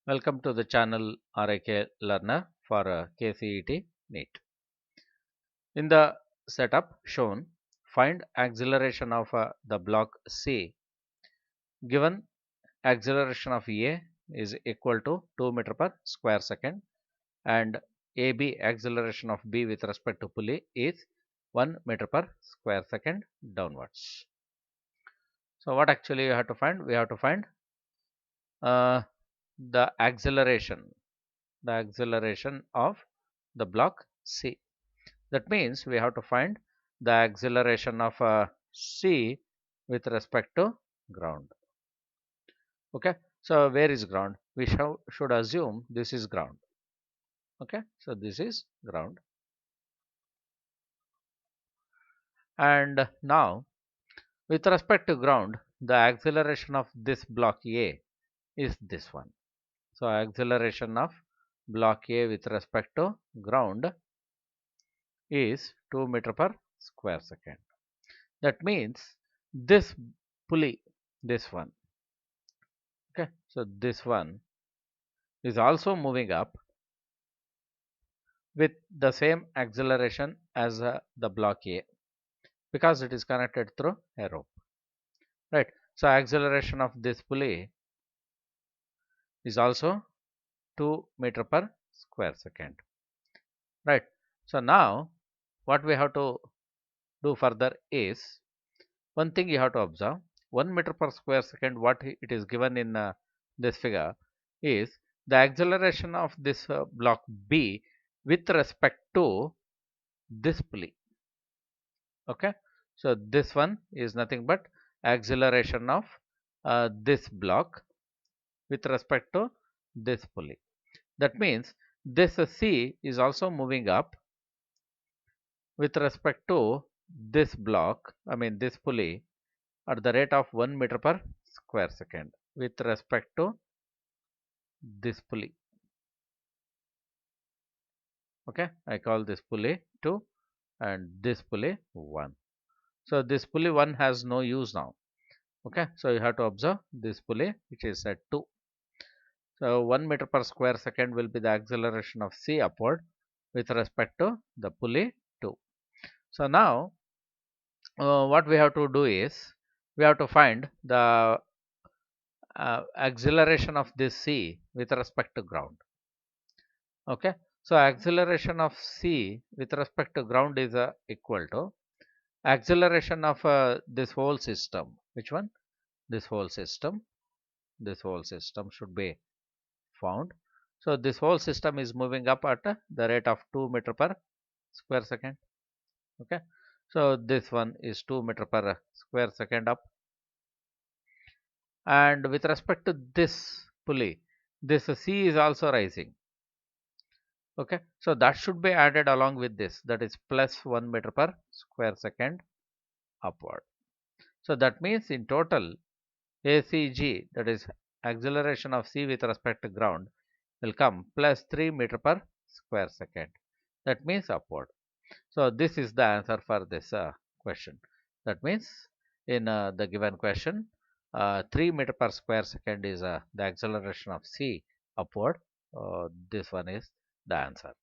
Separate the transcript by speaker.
Speaker 1: Welcome to the channel RIK Learner for KCET NEET. In the setup shown, find acceleration of the block C. Given acceleration of A is equal to 2 meter per square second and AB acceleration of B with respect to pulley is 1 meter per square second downwards. So what actually you have to find? We have to find the acceleration of the block C. That means we have to find the acceleration of C with respect to ground. Okay, so where is ground? We should assume this is ground. Okay, so this is ground. And now with respect to ground, the acceleration of this block A is this one. So acceleration of block A with respect to ground is 2 meter per square second. That means this pulley, this one, okay, so this one is also moving up with the same acceleration as the block A because it is connected through a rope, right? So acceleration of this pulley is also 2 meter per square second, right? So now what we have to do further is one thing you have to observe. 1 meter per square second, what it is given in this figure is the acceleration of this block B with respect to this pulley. Okay, so this one is nothing but acceleration of this block with respect to this pulley. That means this C is also moving up with respect to this block, I mean this pulley, at the rate of 1 meter per square second with respect to this pulley. Okay, I call this pulley 2 and this pulley 1. So this pulley 1 has no use now. Okay, so you have to observe this pulley which is at 2. So 1 meter per square second will be the acceleration of C upward with respect to the pulley 2. So now what we have to do is we have to find the acceleration of this C with respect to ground. Okay, so acceleration of C with respect to ground is equal to acceleration of this whole system. Which one? This whole system. This whole system should be found. So this whole system is moving up at the rate of 2 meter per square second. Okay, so this one is 2 meter per square second up, and with respect to this pulley, this C is also rising. Okay, so that should be added along with this, that is plus 1 meter per square second upward. So that means in total ACG, that is acceleration of C with respect to ground, will come plus 3 meter per square second. That means upward. So this is the answer for this question. That means in the given question, 3 meter per square second is the acceleration of C upward. This one is the answer.